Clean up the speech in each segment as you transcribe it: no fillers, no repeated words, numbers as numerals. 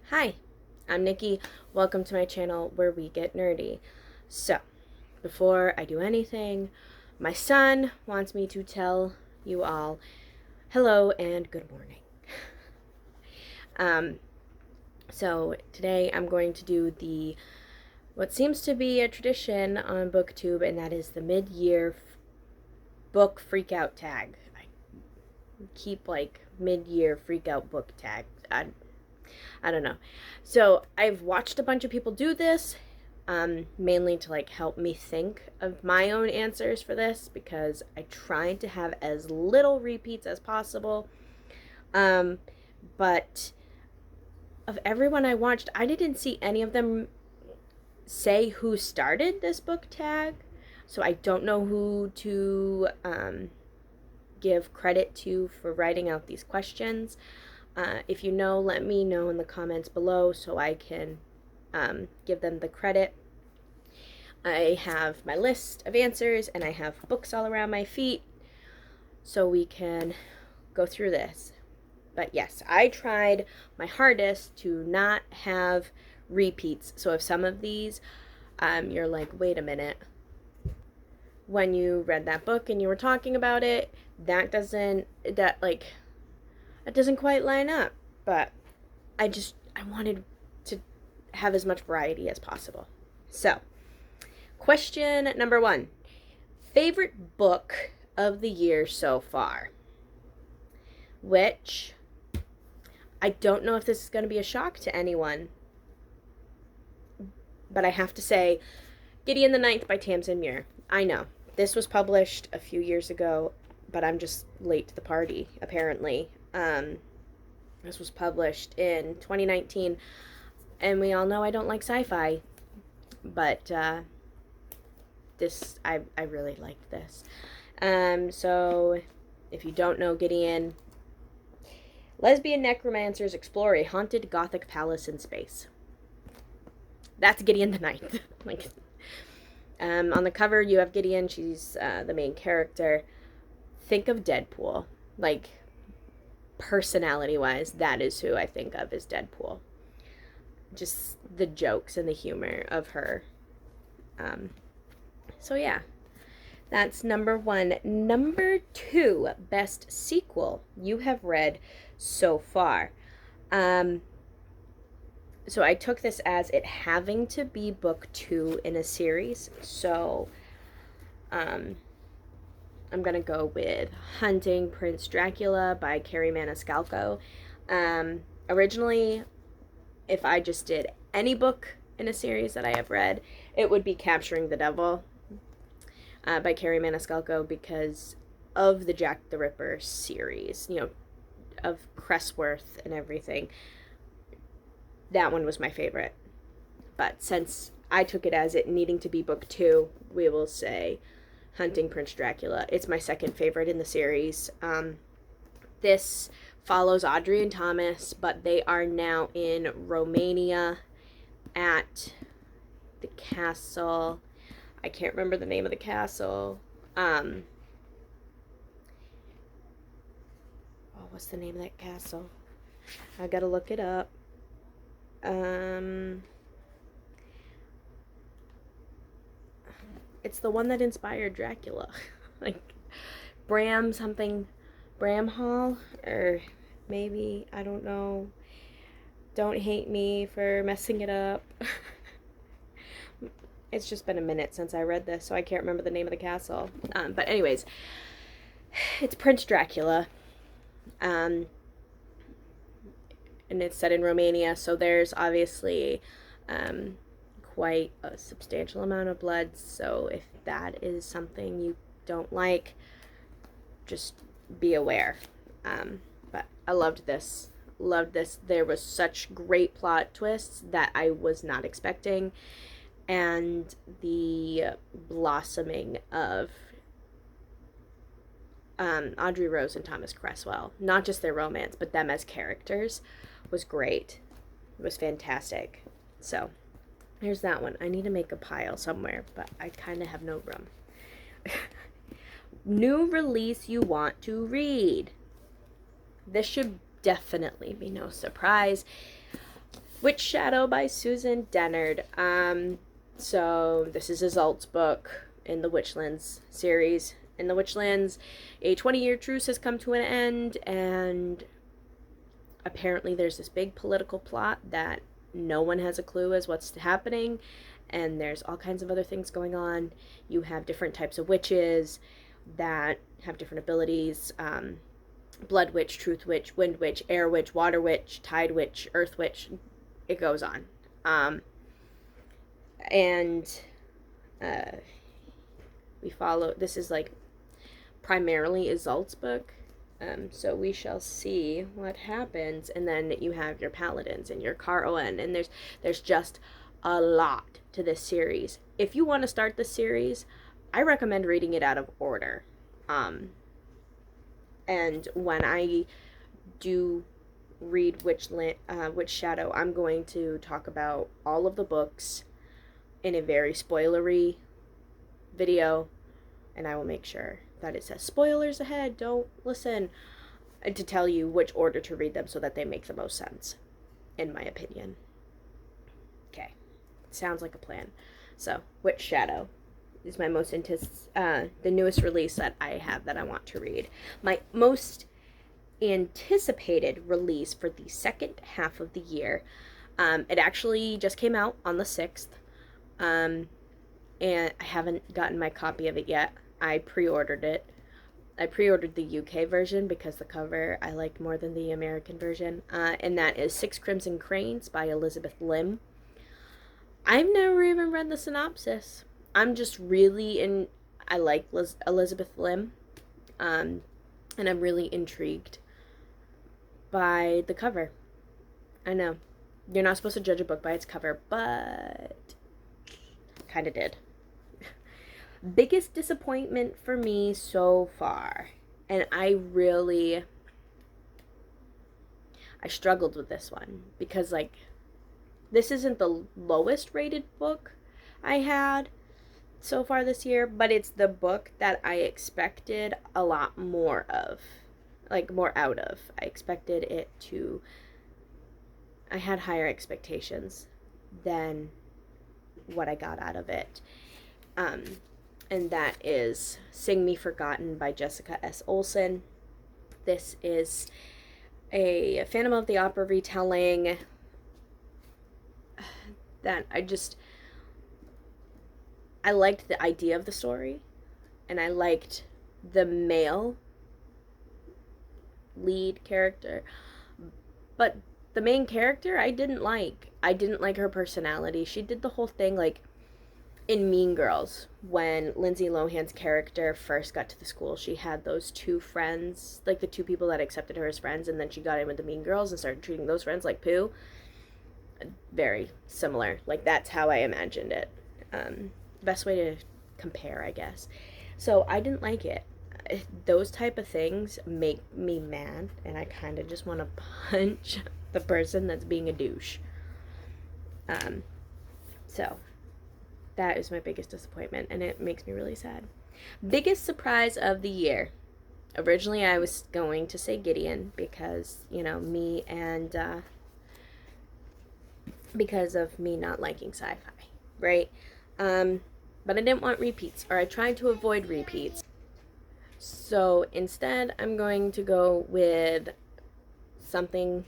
Hi, I'm Nikki. Welcome to my channel where we get nerdy. So, before I do anything, my son wants me to tell you all hello and good morning. Um, so today I'm going to do what seems to be a tradition on BookTube, and that is the mid-year book freakout tag. I keep mid-year freakout book tag. I don't know. So I've watched a bunch of people do this, mainly to help me think of my own answers for this, because I tried to have as little repeats as possible. But of everyone I watched, I didn't see any of them say who started this book tag. So I don't know who to give credit to for writing out these questions. If you know, let me know in the comments below so I can give them the credit. I have my list of answers and I have books all around my feet so we can go through this. But yes, I tried my hardest to not have repeats. So if some of these you're like, wait a minute, when you read that book and you were talking about it, that doesn't quite line up. But I wanted to have as much variety as possible. So, question number 1. Favorite book of the year so far? Which, I don't know if this is going to be a shock to anyone, but I have to say, Gideon the Ninth by Tamsin Muir. I know, this was published a few years ago, but I'm just late to the party, apparently. This was published in 2019, and we all know I don't like sci-fi, but I really liked this. So if you don't know Gideon, lesbian necromancers explore a haunted Gothic palace in space. That's Gideon the Ninth. On the cover you have Gideon. She's the main character. Think of Deadpool. Personality-wise, that is who I think of as Deadpool. Just the jokes and the humor of her. So yeah, that's number 1. Number 2, best sequel you have read so far. So I took this as it having to be book 2 in a series. So I'm going to go with Hunting Prince Dracula by Carrie Maniscalco. Originally, if I just did any book in a series that I have read, it would be Capturing the Devil by Carrie Maniscalco, because of the Jack the Ripper series, of Cressworth and everything. That one was my favorite. But since I took it as it needing to be book 2, we will say Hunting Prince Dracula. It's my second favorite in the series. This follows Audrey and Thomas, but they are now in Romania at the castle. I can't remember the name of the castle. What's the name of that castle? I gotta look it up. It's the one that inspired Dracula. Bram Hall, or maybe, I don't know. Don't hate me for messing it up. It's just been a minute since I read this, so I can't remember the name of the castle. But anyways, it's Prince Dracula. And it's set in Romania, so there's obviously quite a substantial amount of blood. So if that is something you don't like, just be aware. But I loved this. There was such great plot twists that I was not expecting, and the blossoming of Audrey Rose and Thomas Cresswell, not just their romance, but them as characters, was great. It was fantastic. So here's that one. I need to make a pile somewhere, but I kind of have no room. New release you want to read. This should definitely be no surprise. Witch Shadow by Susan Dennard. So this is Azalt's book in the Witchlands series. In the Witchlands, a 20-year truce has come to an end, and apparently there's this big political plot that no one has a clue as what's happening, and there's all kinds of other things going on. You have different types of witches that have different abilities. Blood witch, truth witch, wind witch, air witch, water witch, tide witch, earth witch. It goes on. And we follow, this is like primarily Azalt's book. So we shall see what happens. And then you have your paladins and your Karoen, and there's just a lot to this series. If you want to start this series, I recommend reading it out of order. And when I do read Witch Shadow, I'm going to talk about all of the books in a very spoilery video, and I will make sure that it says spoilers ahead, don't listen, to tell you which order to read them so that they make the most sense, in my opinion. Okay, sounds like a plan. So, Witch Shadow is my most the newest release that I have that I want to read. My most anticipated release for the second half of the year. It actually just came out on the 6th, and I haven't gotten my copy of it yet. I pre-ordered it. I pre-ordered the UK version because the cover I liked more than the American version, and that is Six Crimson Cranes by Elizabeth Lim. I've never even read the synopsis. I'm just really I like Elizabeth Lim, and I'm really intrigued by the cover. I know, you're not supposed to judge a book by its cover, but kind of did. Biggest disappointment for me so far, and I struggled with this one because, like, this isn't the lowest rated book I had so far this year, but it's the book that I expected a lot more of, like, more out of. I had higher expectations than what I got out of it. And that is Sing Me Forgotten by Jessica S. Olsen. This is a Phantom of the Opera retelling that I liked the idea of the story, and I liked the male lead character, but the main character I didn't like her personality. She did the whole thing like in Mean Girls, when Lindsay Lohan's character first got to the school. She had those two friends, like the two people that accepted her as friends, and then she got in with the Mean Girls and started treating those friends like poo. Very similar. Like, that's how I imagined it. Best way to compare, I guess. So I didn't like it. Those type of things make me mad, and I kind of just want to punch the person that's being a douche. So that is my biggest disappointment, and it makes me really sad. Biggest surprise of the year. Originally, I was going to say Gideon because, me and, because of me not liking sci-fi, right? But I didn't want repeats, or I tried to avoid repeats. So instead, I'm going to go with something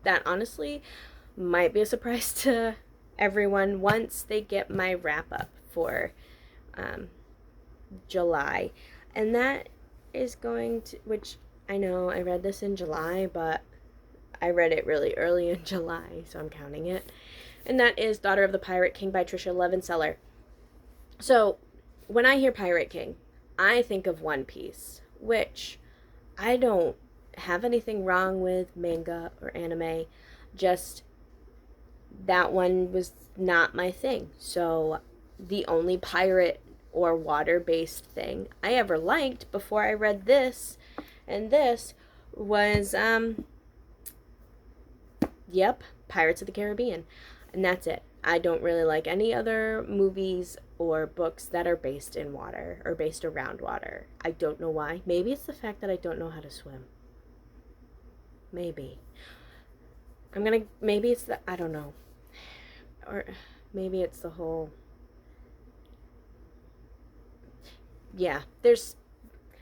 that honestly might be a surprise to everyone once they get my wrap up for July. And that is going to, which I know I read this in July, but I read it really early in July, so I'm counting it. And that is Daughter of the Pirate King by Tricia Levenseller. So when I hear Pirate King, I think of One Piece, which I don't have anything wrong with manga or anime, just that one was not my thing. So the only pirate or water-based thing I ever liked before I read this and this was, Pirates of the Caribbean. And that's it. I don't really like any other movies or books that are based in water or based around water. I don't know why. Maybe it's the fact that I don't know how to swim. Maybe. maybe it's the, I don't know. Or maybe it's the whole, yeah,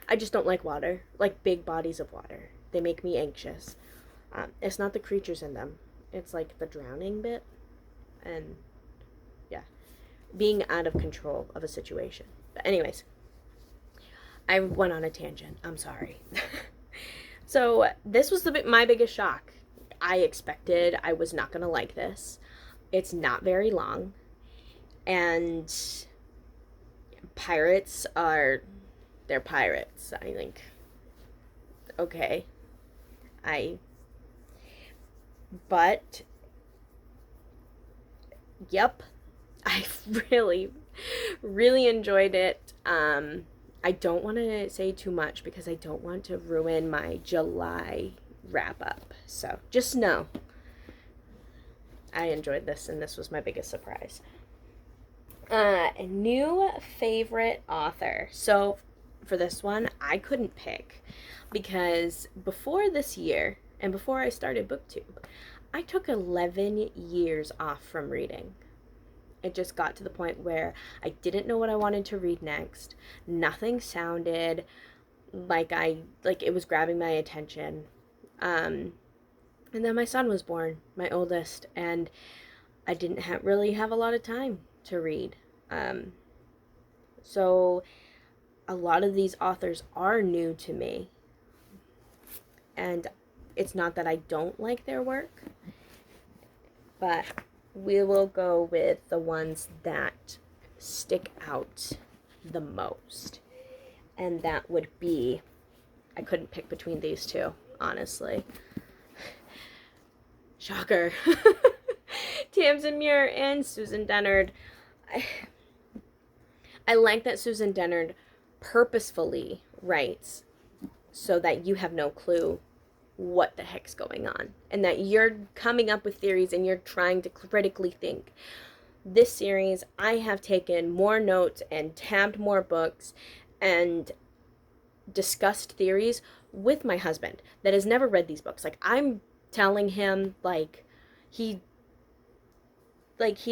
I just don't like water, like big bodies of water. They make me anxious. It's not the creatures in them, it's like the drowning bit, and yeah, being out of control of a situation. But, anyways, I went on a tangent. I'm sorry. So, this was my biggest shock. I expected I was not going to like this. It's not very long, and pirates are, they're pirates. I think, okay. I, but, yep, I really, really enjoyed it. I don't want to say too much because I don't want to ruin my July wrap up. So just know I enjoyed this, and this was my biggest surprise. A new favorite author. So for this one, I couldn't pick because before this year and before I started BookTube, I took 11 years off from reading. It just got to the point where I didn't know what I wanted to read next. Nothing sounded like it was grabbing my attention. And then my son was born, my oldest, and I didn't really have a lot of time to read. So a lot of these authors are new to me. And it's not that I don't like their work, but we will go with the ones that stick out the most. And that would be, I couldn't pick between these two, honestly. Shocker. Tamsin Muir and Susan Dennard. I like that Susan Dennard purposefully writes so that you have no clue what the heck's going on, and that you're coming up with theories and you're trying to critically think. This series, I have taken more notes and tabbed more books and discussed theories with my husband that has never read these books. Like, I'm telling him he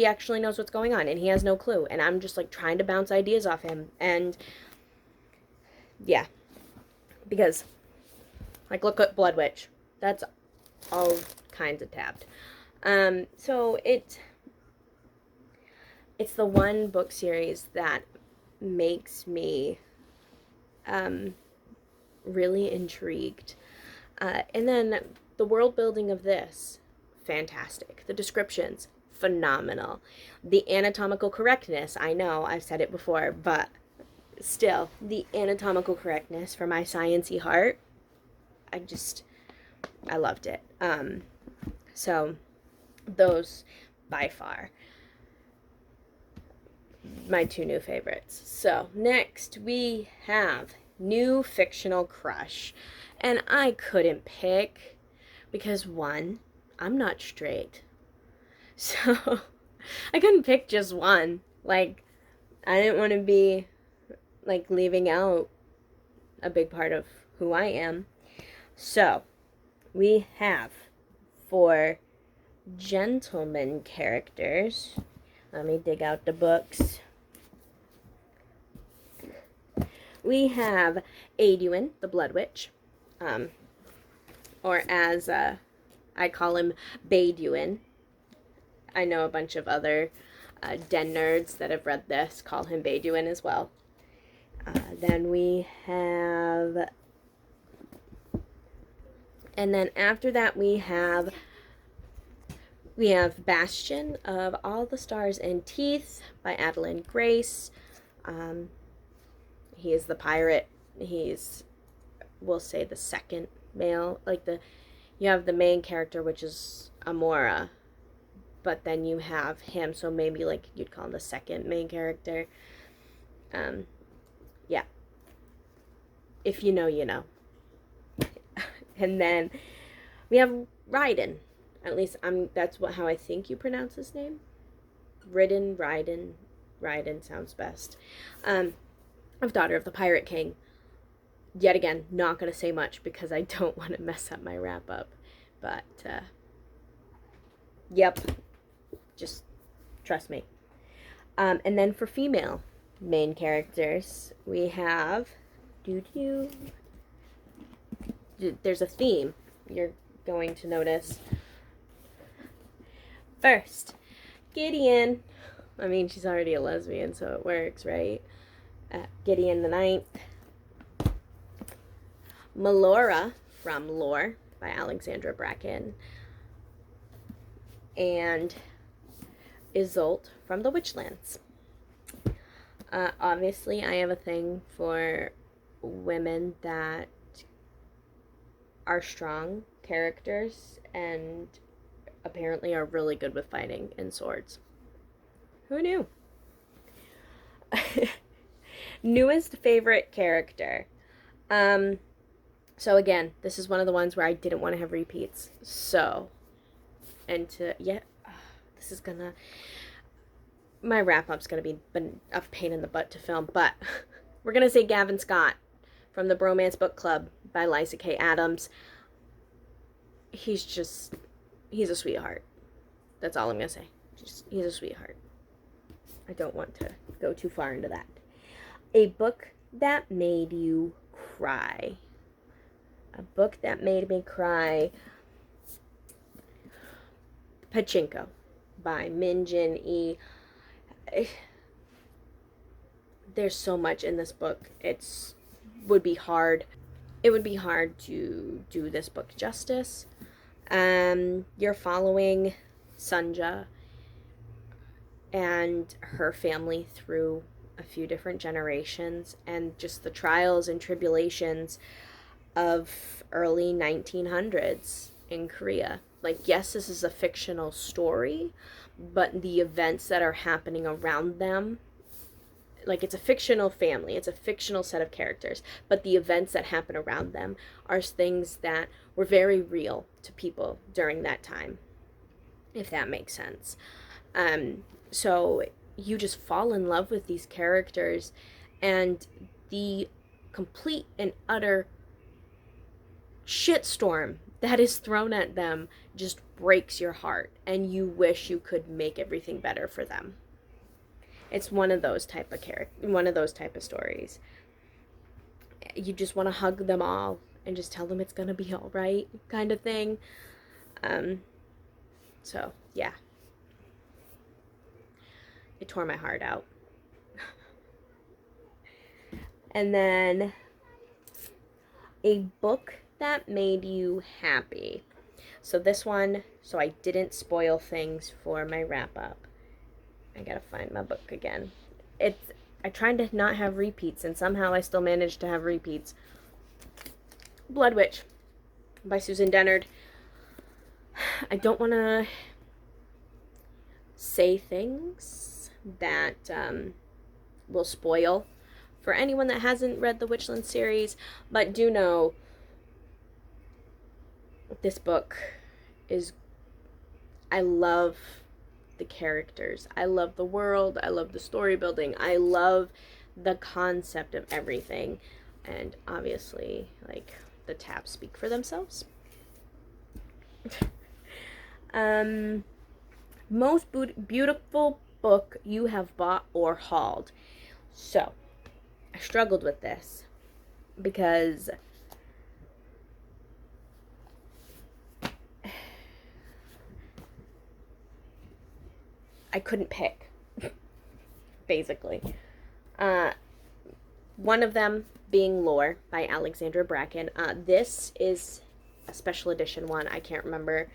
actually knows what's going on and he has no clue, and I'm just like trying to bounce ideas off him. And yeah, because like, look at Blood Witch, that's all kinds of tabbed. So it's the one book series that makes me really intrigued. And then the world building of this, fantastic. The descriptions, phenomenal. The anatomical correctness, I know I've said it before, but still, the anatomical correctness for my science-y heart, I loved it. So those, by far, my two new favorites. So next we have new fictional crush. And I couldn't pick because, one, I'm not straight. So I couldn't pick just one. Like, I didn't want to be like leaving out a big part of who I am. So we have, for gentleman characters, let me dig out the books. We have Aduin, the Blood Witch, or as I call him, Baduin. I know a bunch of other den nerds that have read this call him Baduin as well. Then we have, and then after that we have Bastion of All the Stars and Teeth by Adeline Grace. He is the pirate. He's, we'll say, the second male. Like, you have the main character, which is Amora, but then you have him, so maybe like you'd call him the second main character. Yeah. If you know, you know. And then we have Ryden. At least that's how I think you pronounce his name. Ryden sounds best. Of Daughter of the Pirate King. Yet again, not going to say much because I don't want to mess up my wrap up. But Yep. Just trust me. And then for female main characters, we have there's a theme you're going to notice. First, Gideon. I mean, she's already a lesbian, so it works, right? Gideon the Ninth. Melora from Lore by Alexandra Bracken. And Isolde from the Witchlands. Obviously, I have a thing for women that are strong characters and apparently are really good with fighting and swords. Who knew? Newest favorite character. So again, this is one of the ones where I didn't want to have repeats. So, and to, this is gonna, my wrap-up's gonna be a pain in the butt to film, but we're gonna say Gavin Scott from the Bromance Book Club by Lysa K. Adams. He's a sweetheart. That's all I'm gonna say. He's a sweetheart. I don't want to go too far into that. A book that made you cry. A book that made me cry. Pachinko by Min Jin E. There's so much in this book. It would be hard to do this book justice. You're following Sunja and her family through a few different generations and just the trials and tribulations of early 1900s in Korea. Like, yes, this is a fictional story, but the events that are happening around them, like, it's a fictional family, it's a fictional set of characters, but the events that happen around them are things that were very real to people during that time, if that makes sense. So you just fall in love with these characters, and the complete and utter shitstorm that is thrown at them just breaks your heart, and you wish you could make everything better for them. It's one of those type of stories. You just want to hug them all and just tell them it's gonna be all right, kind of thing. So yeah, it tore my heart out. And then a book that made you happy. So this one, so I didn't spoil things for my wrap up. I gotta find my book again. I tried to not have repeats, and somehow I still managed to have repeats. Blood Witch by Susan Dennard. I don't want to say things that will spoil for anyone that hasn't read the Witchland series, but do know this book I love the characters. I love the world. I love the story building. I love the concept of everything. And obviously, like, the tabs speak for themselves. Most beautiful book you have bought or hauled. So, I struggled with this because I couldn't pick, basically. One of them being Lore by Alexandra Bracken. This is a special edition one. I can't remember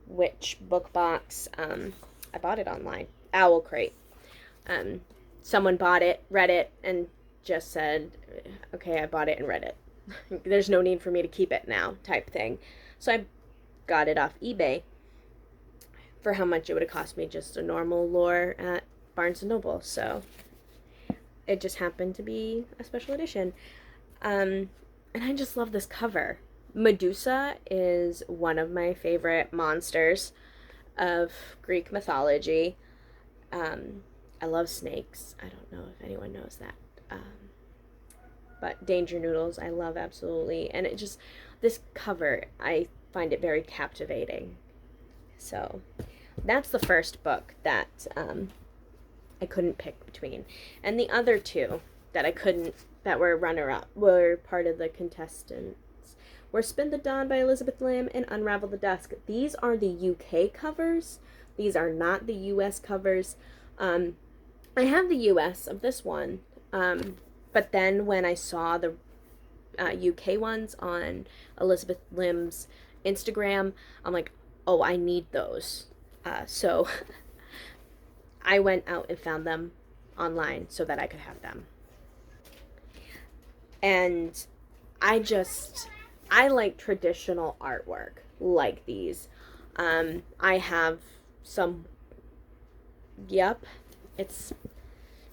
which book box. I bought it online. Owl Crate. Someone bought it, read it, and just said, okay, I bought it and read it. There's no need for me to keep it now, type thing. So I got it off eBay for how much it would have cost me just a normal Lore at Barnes & Noble. So it just happened to be a special edition. And I just love this cover. Medusa is one of my favorite monsters of Greek mythology. I love snakes. I don't know if anyone knows that. But Danger Noodles, I love absolutely. And it just, this cover, I find it very captivating. So, That's the first book that I couldn't pick between. And the other two that I couldn't, that were runner-up, were part of the contestants, were Spin the Dawn by Elizabeth Lamb and Unravel the Dusk. These are the UK covers. These are not the US covers. I have the US of this one, but then when I saw the UK ones on Elizabeth Lim's Instagram, I'm like, oh, I need those. So I went out and found them online so that I could have them. And I like traditional artwork like these. I have some, yep, it's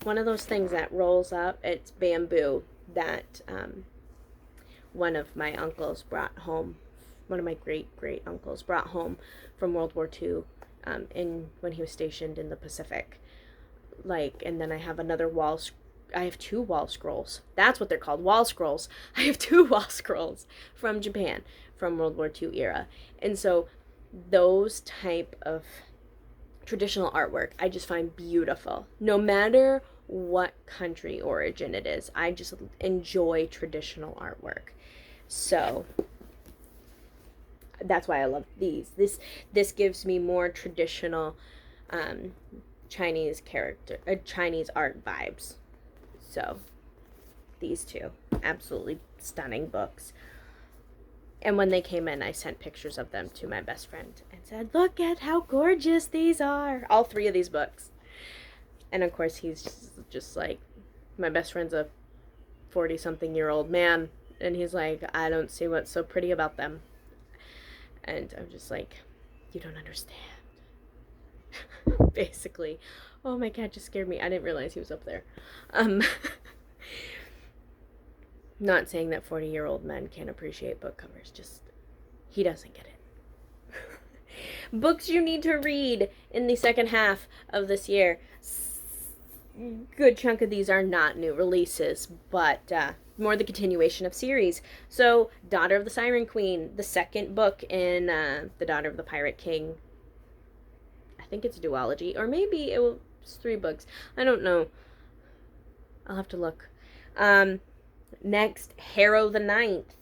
one of those things that rolls up. It's bamboo that one of my uncles brought home. One of my great uncles brought home from World War II, when he was stationed in the Pacific. And then I have another I have 2 wall scrolls. That's what they're called, wall scrolls. I have 2 wall scrolls from Japan, from World War II era. And so those type of traditional artwork I just find beautiful. No matter what country origin it is, I just enjoy traditional artwork. So that's why I love these. This gives me more traditional Chinese art vibes. So these 2, absolutely stunning books. And when they came in, I sent pictures of them to my best friend and said, look at how gorgeous these are. All 3 of these books. And of course, he's just like, my best friend's a 40-something-year-old man. And he's like, I don't see what's so pretty about them. And I'm just like, you don't understand. Basically. Oh, my cat just scared me. I didn't realize he was up there. Not saying that 40-year-old men can't appreciate book covers. Just, he doesn't get it. Books you need to read in the second half of this year. Good chunk of these are not new releases, but more the continuation of series. So, Daughter of the Siren Queen, the second book in The Daughter of the Pirate King. I think it's a duology, or maybe it's 3 books. I don't know. I'll have to look. Next, Harrow the Ninth,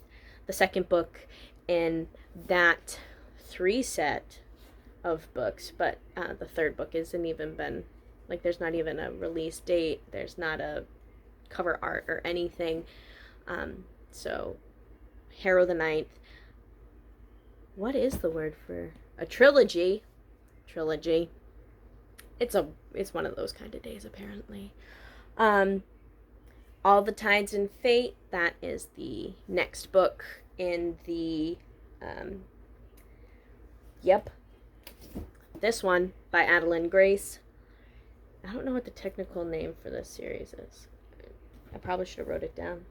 the second book in that 3 set of books, but the third book isn't even been, there's not even a release date, there's not a cover art or anything. So Harrow the Ninth, what is the word for a trilogy? It's one of those kind of days, apparently. All the Tides in Fate, that is the next book in the this one by Adeline Grace. I don't know what the technical name for this series is. I probably should have wrote it down.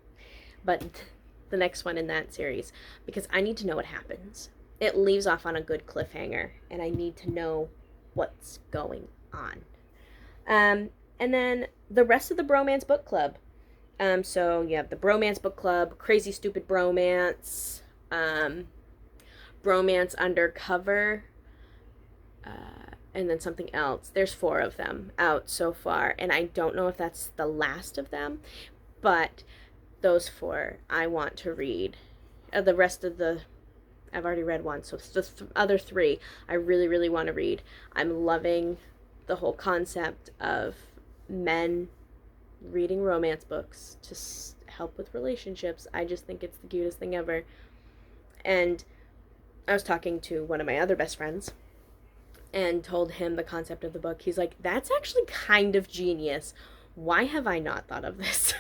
But the next one in that series, because I need to know what happens. It leaves off on a good cliffhanger, and I need to know what's going on. And then the rest of the Bromance Book Club. So you have the Bromance Book Club, Crazy Stupid Bromance, Bromance Undercover, and then something else. There's 4 of them out so far, and I don't know if that's the last of them, but those 4 I want to read. The rest of I've already read 1, so the other 3 I really, really want to read. I'm loving the whole concept of men reading romance books to help with relationships. I just think it's the cutest thing ever. And I was talking to one of my other best friends and told him the concept of the book. He's like, that's actually kind of genius. Why have I not thought of this?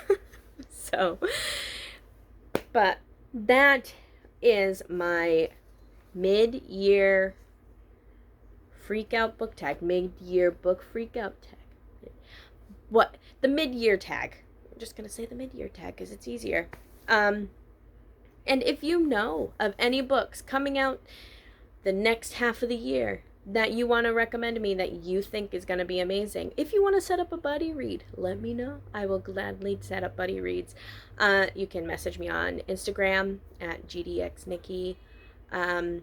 So, but that is my mid-year freak-out book tag. Mid-year book freak-out tag. What? The mid-year tag. I'm just going to say the mid-year tag because it's easier. And if you know of any books coming out the next half of the year that you want to recommend to me that you think is going to be amazing, if you want to set up a buddy read, let me know. I will gladly set up buddy reads. You can message me on Instagram at gdxnikki. And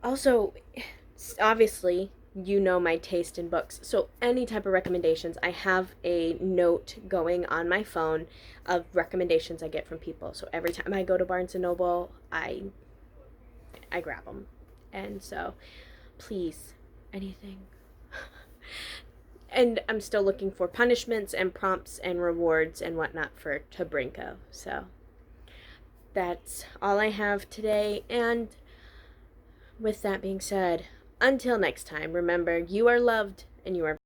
Also, obviously, you know my taste in books. So, any type of recommendations, I have a note going on my phone of recommendations I get from people. So, every time I go to Barnes and Noble, I grab them. And so, please, anything. And I'm still looking for punishments and prompts and rewards and whatnot for Tabrinko. So, that's all I have today. And with that being said, until next time, remember you are loved and you are